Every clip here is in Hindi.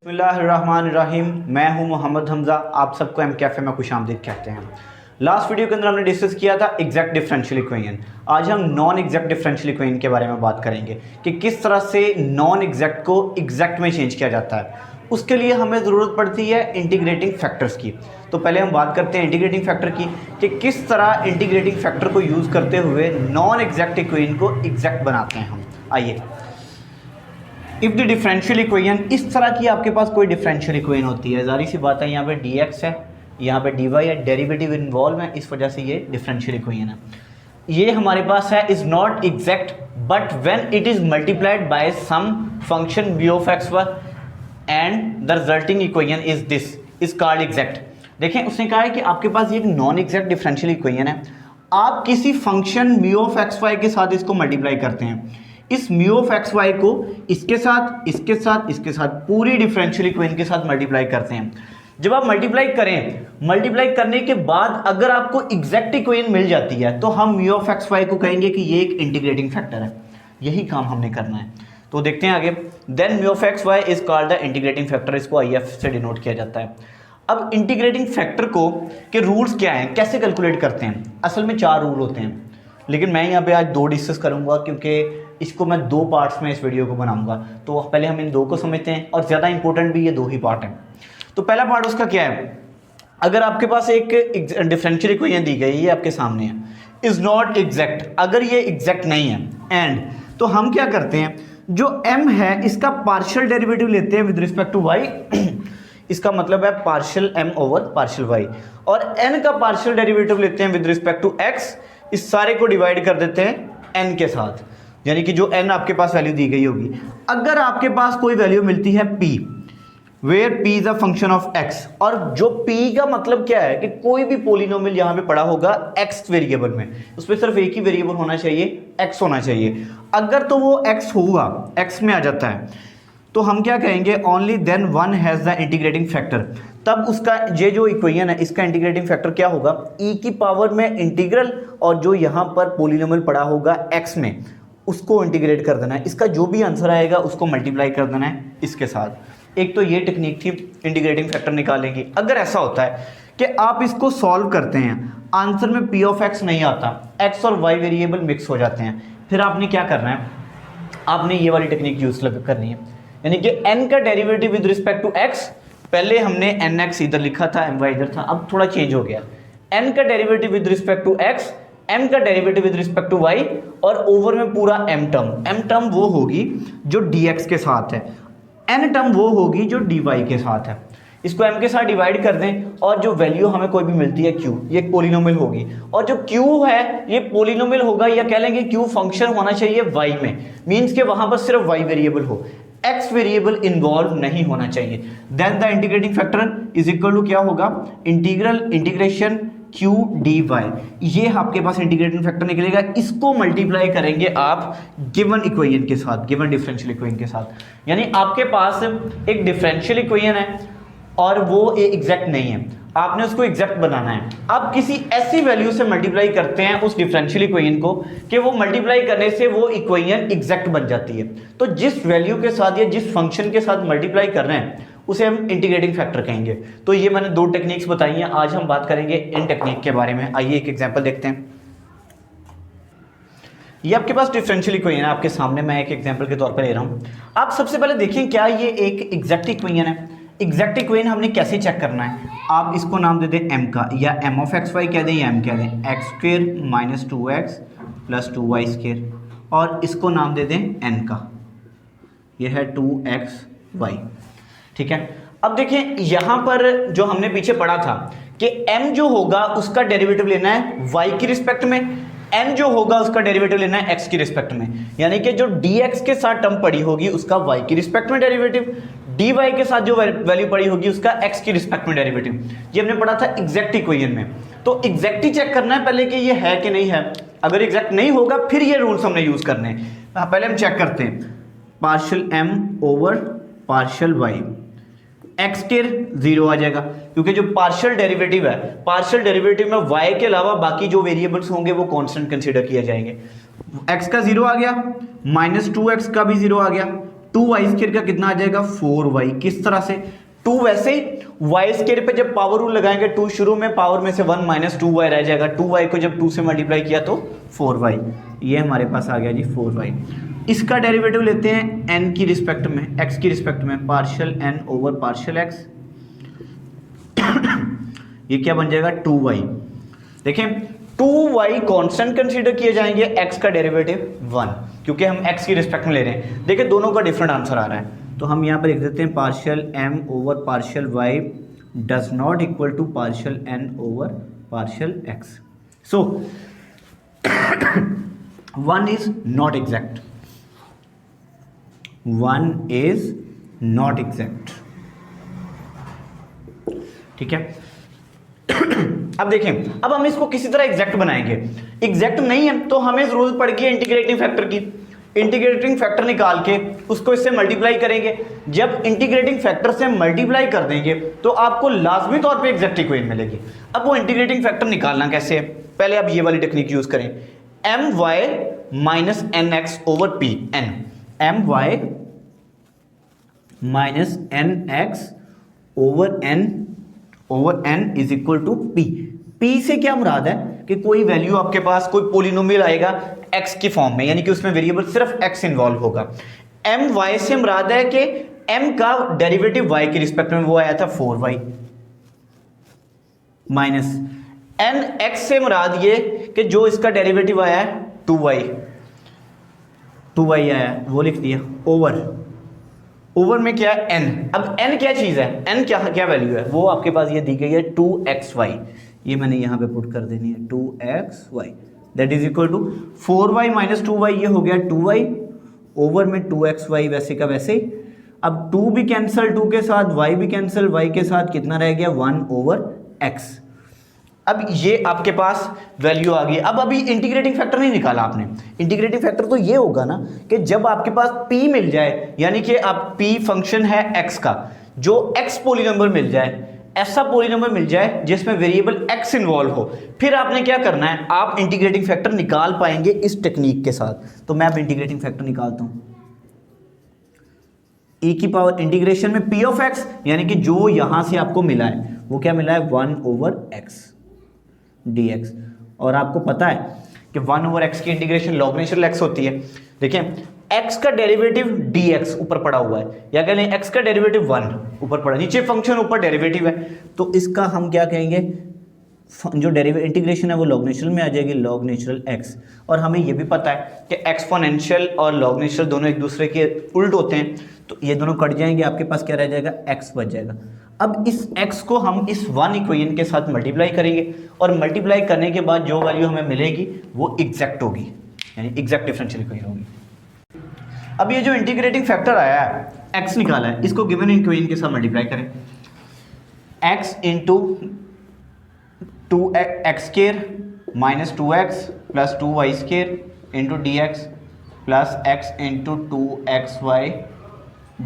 बिस्मिल्लाहिर्रहमानिर्रहीम। मैं हूं मोहम्मद हमज़ा, आप सबको एम कैफ़े में खुशामदीद कहते हैं। लास्ट वीडियो के अंदर हमने डिस्कस किया था एग्जैक्ट डिफरेंशियल इक्वेशन। आज हम नॉन एग्जैक्ट डिफरेंशियल इक्वेशन के बारे में बात करेंगे कि किस तरह से नॉन एग्जैक्ट को एग्जैक्ट में चेंज किया जाता है। उसके लिए हमें ज़रूरत पड़ती है इंटीग्रेटिंग फैक्टर्स की। तो पहले हम बात करते हैं इंटीग्रेटिंग फैक्टर की कि किस तरह इंटीग्रेटिंग फैक्टर को यूज़ करते हुए नॉन एग्जैक्ट इक्वेशन को एग्जैक्ट बनाते हैं हम। आइए, इफ़ द डिफरेंशियल इक्वेशन, इस तरह की आपके पास कोई डिफरेंशियल इक्वेशन होती है, जारी सी बात है यहाँ पे dx है, यहाँ पे dy है, डेरिवेटिव इन्वॉल्व है, इस वजह से ये डिफरेंशियल इक्वेशन है। ये हमारे पास है is not exact but when it is multiplied by some function b of x and the resulting equation is this is called exact. देखें, उसने कहा है कि आपके पास ये एक नॉन एग्जैक्ट डिफरेंशियल इक्वेशन है, आप किसी फंक्शन m ऑफ xy के साथ इसको मल्टीप्लाई करते हैं। इस म्यू ऑफ एक्स वाई को इसके साथ, इसके साथ, इसके साथ, पूरी डिफरेंशियल इक्वेशन के साथ मल्टीप्लाई करते हैं। जब आप मल्टीप्लाई करें, मल्टीप्लाई करने के बाद अगर आपको एग्जैक्ट इक्वेशन मिल जाती है तो हम म्यू ऑफ एक्स वाई को कहेंगे कि ये एक इंटीग्रेटिंग फैक्टर है। यही काम हमने करना है। तो देखते हैं आगे। Then mu of X Y is called the integrating factor, इसको आई एफ से डिनोट किया जाता है। अब इंटीग्रेटिंग फैक्टर को के रूल्स क्या हैं, कैसे कैलकुलेट करते हैं? असल में 4 रूल होते हैं, लेकिन मैं यहाँ पे आज 2 डिस्कस करूँगा क्योंकि इसको मैं 2 पार्ट्स में इस वीडियो को बनाऊंगा। तो पहले हम इन 2 को समझते हैं और ज़्यादा इंपॉर्टेंट भी ये 2 ही पार्ट हैं। तो पहला पार्ट उसका क्या है, अगर आपके पास एक डिफरेंशियल इक्वेशन दी गई है, आपके सामने है, इज़ नॉट एग्जैक्ट, अगर ये एग्जैक्ट नहीं है एंड, तो हम क्या करते हैं, जो m है इसका पार्शियल डेरिवेटिव लेते हैं विद रिस्पेक्ट टू y इसका मतलब है partial m over partial y, और n का पार्शियल डेरिवेटिव लेते हैं विद रिस्पेक्ट टू x। इस सारे को डिवाइड कर देते हैं n के साथ, यानी कि जो n आपके पास वैल्यू दी गई होगी। अगर आपके पास कोई वैल्यू मिलती है p, where p is a function of x, और जो p का मतलब क्या है कि कोई भी पोलिनोमियल यहां पे पड़ा होगा x वेरिएबल में, उसमें सिर्फ एक ही वेरिएबल होना चाहिए, x होना चाहिए। अगर तो वो x होगा, x में आ जाता है, तो हम क्या कहेंगे, only then one has the integrating factor. तब उसका ये जो इक्वेशन है इसका इंटीग्रेटिंग फैक्टर क्या होगा, e की पावर में इंटीग्रल, और जो यहाँ पर पोलिनोमियल पड़ा होगा x में उसको इंटीग्रेट कर देना है। इसका जो भी आंसर आएगा उसको मल्टीप्लाई कर देना है इसके साथ। एक तो ये टेक्निक थी इंटीग्रेटिंग फैक्टर निकालने की। अगर ऐसा होता है कि आप इसको सॉल्व करते हैं, आंसर में p ऑफ x नहीं आता, x और y वेरिएबल मिक्स हो जाते हैं, फिर आपने क्या करना है, आपने ये वाली टेक्निक यूज करनी है, यानी कि n का derivative with respect to x, पहले हमने nx इधर लिखा था, my इधर था, अब थोड़ा चेंज हो गया, n का derivative with respect to x, m का derivative with respect to y, और ओवर में पूरा m टर्म वो होगी जो dx के साथ है, n टर्म वो होगी जो dy के साथ है। इसको m के साथ डिवाइड कर दें और जो वैल्यू हमें कोई भी मिलती है q, ये एक पोलिनोमियल होगी, और जो q है ये पोलिनोमियल होगा, या कह लेंगे q फंक्शन होना चाहिए y में, मीन्स के वहां पर सिर्फ y वेरिएबल हो, x वेरिएबल इन्वॉल्व नहीं होना चाहिए। Then the integrating factor is equal to क्या होगा, इंटीग्रेशन q dy, ये आपके पास इंटीग्रेटिंग फैक्टर निकलेगा। इसको मल्टीप्लाई करेंगे आप गिवन इक्वेशन के साथ, गिवन डिफरेंशियल इक्वेशन के साथ, यानी आपके पास एक डिफरेंशियल इक्वेशन है और वो एग्जैक्ट नहीं है, आपने उसको एग्जैक्ट बनाना है। आप किसी ऐसी वैल्यू से मल्टीप्लाई करते हैं उस डिफरेंशियल इक्वेशन को कि वो मल्टीप्लाई करने से वो इक्वेशन एग्जैक्ट बन जाती है। तो जिस वैल्यू के साथ या जिस फंक्शन के साथ मल्टीप्लाई कर रहे हैं उसे हम इंटीग्रेटिंग फैक्टर कहेंगे। तो ये मैंने 2 टेक्निक्स बताई हैं, आज हम बात करेंगे इन टेक्निक के बारे में। आइए एक एग्जांपल देखते हैं। ये आपके पास डिफरेंशियल इक्वेशन है आपके सामने, मैं एक एग्जांपल के तौर पर ले रहा हूं। आप सबसे पहले देखें क्या ये एक एग्जैक्ट इक्वेशन है। एग्जैक्ट इक्वेशन हमने कैसे चेक करना है, आप इसको नाम दे दें m का, या m ऑफ एक्स वाई कह दें या m कह दें, x square minus 2x plus 2y square, और इसको नाम दे दें n का, यह है 2xy, ठीक है। अब देखें यहां पर जो हमने पीछे पढ़ा था कि m जो होगा उसका डेरिवेटिव लेना है y की रिस्पेक्ट में, n जो होगा उसका डेरिवेटिव लेना है x की रिस्पेक्ट में, यानी कि जो dx के साथ टर्म पड़ी होगी उसका y की रिस्पेक्ट में डेरिवेटिव, dy के साथ जो वैल्यू पड़ी होगी उसका x की रिस्पेक्ट में डेरिवेटिव। ये हमने पढ़ा था एग्जैक्ट इक्वेशन में। तो एग्जैक्ट ही चेक करना है पहले कि ये है कि नहीं है। अगर एग्जैक्ट नहीं होगा फिर ये रूल्स हमने यूज करने हैं। पहले हम चेक करते हैं, partial m over partial y, x के 0 आ जाएगा, क्योंकि जो पार्शियल डेरिवेटिव है, पार्शियल डेरिवेटिव में y के अलावा बाकी जो वेरिएबल्स होंगे वो कांस्टेंट कंसीडर किए जाएंगे। x का 0 आ गया, -2x का भी 0 आ गया, 2y² का कितना आ जाएगा 4y। किस तरह से 2 वैसे ही y² पे जब पावर रूल लगाएंगे 2 शुरू में, पावर में से 1 माइनस 2y रह जाएगा, 2y को जब 2 से मल्टीप्लाई किया तो 4y, ये हमारे पास आ गया जी 4y। इसका डेरिवेटिव लेते हैं n की रिस्पेक्ट में, x की रिस्पेक्ट में, partial n over partial x, ये क्या बन जाएगा 2y। देखें 2y कांस्टेंट कंसीडर किए जाएंगे, x का डेरिवेटिव 1, क्योंकि हम x की रिस्पेक्ट में ले रहे हैं। देखिए दोनों का डिफरेंट आंसर आ रहा है, तो हम यहाँ पर लिख देते हैं partial m over partial y does not equal to partial n over partial x। So 1 is not exact, 1 is not exact, ठीक है। अब देखें, अब हम इसको किसी तरह एग्जैक्ट बनाएंगे। एग्जैक्ट नहीं है तो हमें जरूरत पड़ेगी इंटीग्रेटिंग फैक्टर की। इंटीग्रेटिंग फैक्टर निकाल के उसको इससे मल्टीप्लाई करेंगे। जब इंटीग्रेटिंग फैक्टर से मल्टीप्लाई कर देंगे तो आपको लाजमी तौर पे एग्जैक्ट इक्वेशन मिलेगी। अब वो इंटीग्रेटिंग फैक्टर निकालना कैसे है, पहले आप ये वाली टेक्निक यूज करें, my minus N X over P, N my minus N X over N is equal to P. P से क्या मुराद है कि कोई वैल्यू आपके पास, कोई पोलिनोमियल आएगा x की फॉर्म में, यानी कि उसमें वेरिएबल सिर्फ x इन्वॉल्व होगा। my से मुराद है कि m का डेरिवेटिव y की रिस्पेक्ट में वो आया था 4y, माइनस nx से मुराद ये कि जो इसका डेरिवेटिव आया है 2y आया वो लिख दिया, ओवर में क्या है n। अब n क्या चीज है, n क्या वैल्यू है, वो आपके पास ये दी गई है 2xy, ये मैंने यहां पे पुट कर देनी है 2xy, that is equal to 4y minus 2y, ये हो गया 2y ओवर में 2xy वैसे का वैसे ही। अब 2 भी कैंसिल 2 के साथ, y भी कैंसिल y के साथ, कितना रह गया 1 ओवर x। अब ये आपके पास वैल्यू आ गई। अब अभी इंटीग्रेटिंग फैक्टर नहीं निकाला आपने। इंटीग्रेटिंग फैक्टर तो ये होगा ना कि जब आपके पास p मिल जाए, यानी कि आप p फंक्शन है x का, जो x पोलिनोमियल मिल जाए, ऐसा पोलिनोमियल मिल जाए जिसमें वेरिएबल x इन्वॉल्व हो, फिर आपने क्या करना है, आप इंटीग्रेटिंग फैक्टर निकाल पाएंगे इस टेक्निक के साथ। तो मैं अब इंटीग्रेटिंग फैक्टर निकालता हूं, e की पावर इंटीग्रेशन में p ऑफ x, यानी कि जो यहां से आपको मिला है वो क्या मिला है 1 ओवर x dx। और आपको पता है कि 1 ओवर x की इंटीग्रेशन लॉग नेचुरल x होती है। देखें x का डेरिवेटिव dx ऊपर पड़ा हुआ है, या कह लें x का डेरिवेटिव 1 ऊपर पड़ा, नीचे फंक्शन ऊपर डेरिवेटिव है, तो इसका हम क्या कहेंगे, जो डेरिवेटिव इंटीग्रेशन है वो लॉग नेचुरल में आ जाएगी, लॉग नेचुरल x। और हमें ये भी पता है कि एक्सपोनेंशियल और लॉग नेचुरल दोनों एक दूसरे के उल्ट होते हैं, तो ये दोनों कट जाएंगे, आपके पास क्या रह जाएगा x बच जाएगा। अब इस x को हम इस 1 इक्वेशन के साथ मल्टीप्लाई करेंगे, और मल्टीप्लाई करने के बाद जो वैल्यू हमें मिलेगी वो एग्जैक्ट होगी, यानी एग्जैक्ट डिफरेंशियल इक्वेशन होगी। अब ये जो इंटीग्रेटिंग फैक्टर आया है x निकाला है, इसको गिवन इक्वेशन के साथ मल्टीप्लाई करें, x into 2x² minus 2x plus 2y² into dx plus x into 2xy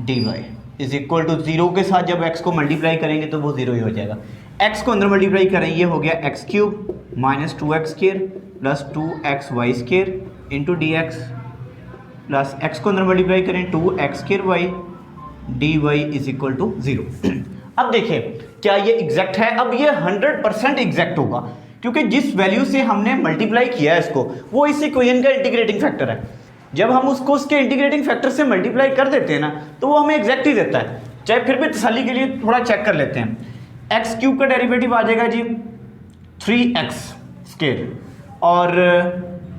dy is equal to 0 के साथ जब x को मल्टीप्लाई करेंगे तो वो 0 ही हो जाएगा। x को अंदर मल्टीप्लाई करें, ये हो गया x³ minus 2x² plus 2xy² into dx plus x को अंदर मल्टीप्लाई करें 2x² dy is equal to 0। अब देखिए क्या ये एग्जैक्ट है, अब ये 100% एग्जैक्ट होगा, क्योंकि जिस वैल्यू से हमने मल्टीप्लाई किया है इसको, वो इस इक्वेशन का इंटीग्रेटिंग फैक्टर है। जब हम उसको उसके इंटीग्रेटिंग फैक्टर से मल्टीप्लाई कर देते हैं ना, तो वो हमें एग्जैक्ट ही देता है। चाहे फिर भी तसल्ली के लिए थोड़ा चेक कर लेते हैं। x³ का डेरिवेटिव आ जाएगा जी 3x², और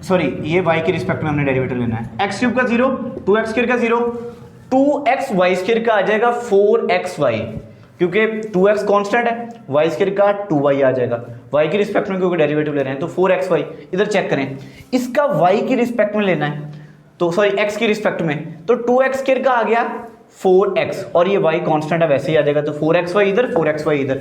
सॉरी ये y के रिस्पेक्ट में हमने डेरिवेटिव लेना है। x³ का 0, 2x² का 0, 2xy² का आ जाएगा 4xy, क्योंकि 2x कांस्टेंट है, y² का 2y आ जाएगा, y की रिस्पेक्ट में क्योंकि डेरिवेटिव ले रहे हैं तो 4xy। इधर चेक करें, इसका y की रिस्पेक्ट में लेना है, तो सॉरी x की रिस्पेक्ट में, तो 2x² का आ गया 4x, और ये y कांस्टेंट है वैसे ही आ जाएगा, तो 4xy इधर 4xy इधर,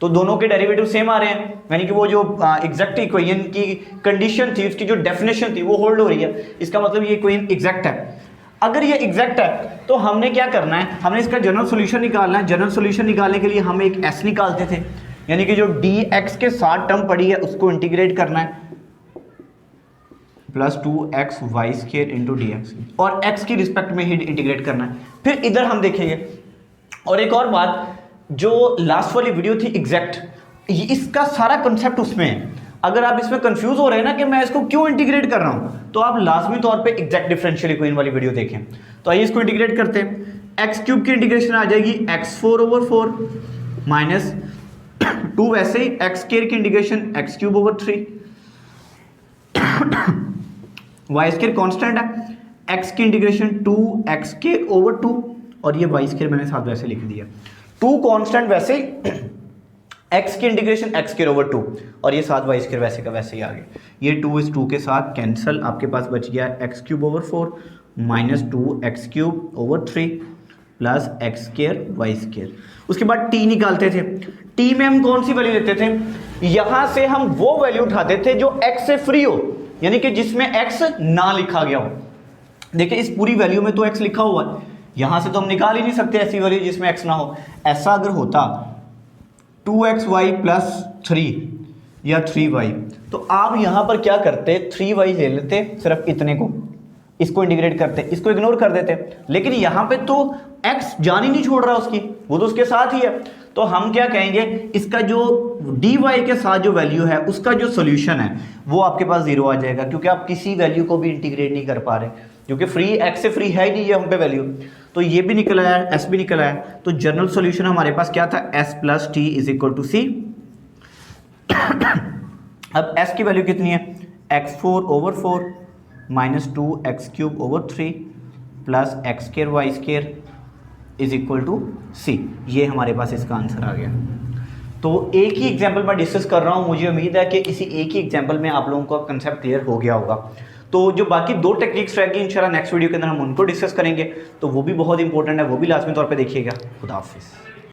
तो दोनों के डेरिवेटिव सेम आ रहे हैं, यानी कि वो जो एग्जैक्ट इक्वेशन की कंडीशन थी, उसकी जो डेफिनेशन थी वो होल्ड हो रही है। इसका मतलब ये इक्वेशन एग्जैक्ट है। अगर ये एग्जैक्ट है तो हमने क्या करना है, हमने इसका जनरल सॉल्यूशन निकालना है। जनरल सॉल्यूशन निकालने के लिए हम एक s निकालते थे, यानी कि जो dx के साथ टर्म पड़ी है उसको इंटीग्रेट करना है, plus 2x Y square into D X, और x की रिस्पेक्ट में ही इंटीग्रेट करना है। फिर इधर हम देखेंगे। और एक और बात, जो लास्ट वाली वीडियो थी एग्जैक्ट, इसका सारा कंसेप्ट उसमें है। अगर आप इसमें कंफ्यूज हो रहे हैं ना कि मैं इसको क्यों इंटीग्रेट कर रहा हूं, तो आप लाजमी तौर पे एग्जैक्ट डिफरेंशियल इक्वेशन वाली वीडियो देखें। तो आइए इसको इंटीग्रेट करते हैं। एक्स क्यूब की इंटीग्रेशन आ जाएगी x4/4 माइनस 2, वैसे ही एक्स स्क्वायर की integration x3/3, Y square constant है, x की इंटीग्रेशन 2x2/2, और ये वाई स्क्वायर मैंने साथ वैसे लिख दिया। 2 कांस्टेंट वैसे ही, x की इंटीग्रेशन x2/2, और ये साथ वाई स्क्वायर वैसे का वैसे ही आ गया। ये 2 इस 2 के साथ कैंसिल, आपके पास बच गया x3/4 minus 2x3/3 plus x2 Y square. उसके बाद t निकालते थे। t में हम कौन सी वैल्यू लेते थे? यहां से हम वो वैल्यू उठाते थे जो x से फ्री हो, यानी कि जिसमें x ना लिखा गया हो। देखिए इस पूरी वैल्यू में तो x लिखा हुआ है, यहां से तो हम निकाल ही नहीं सकते ऐसी वैल्यू जिसमें x ना हो। ऐसा अगर होता 2xy प्लस 3 या 3y, तो आप यहां पर क्या करते, 3y ले लेते, सिर्फ इतने को, इसको इंटीग्रेट करते, इसको इग्नोर कर देते। लेकिन यहां पे तो x जान ही नहीं छोड़ रहा उसकी, वो तो उसके साथ ही है। तो हम क्या कहेंगे, इसका जो dy के साथ जो वैल्यू है उसका जो सोल्यूशन है वो आपके पास 0 आ जाएगा, क्योंकि आप किसी वैल्यू को भी इंटीग्रेट नहीं कर पा रहे, क्योंकि फ्री x से फ्री है ही नहीं है हम पे वैल्यू। तो ये भी निकल आया, s भी निकल आया। तो जनरल सॉल्यूशन हमारे पास क्या था, s plus T is equal to C. अब s की वैल्यू कितनी है, x4/4 minus 2x3/3 plus x2 Y square is equal to C. ये हमारे पास इसका आंसर आ गया। तो एक ही एग्जाम्पल मैं डिस्कस कर रहा हूँ, मुझे उम्मीद है कि इसी एक ही एग्जाम्पल में आप लोगों का कंसेप्ट क्लियर हो गया होगा। तो जो बाकी 2 टेक्निक्स रहेंगी इंशाल्लाह नेक्स्ट वीडियो के अंदर हम उनको डिस्कस करेंगे, तो वो भी बहुत इंपॉर्टेंट है, वो भी लाजमी तौर पे देखिएगा। खुदा हाफिज़।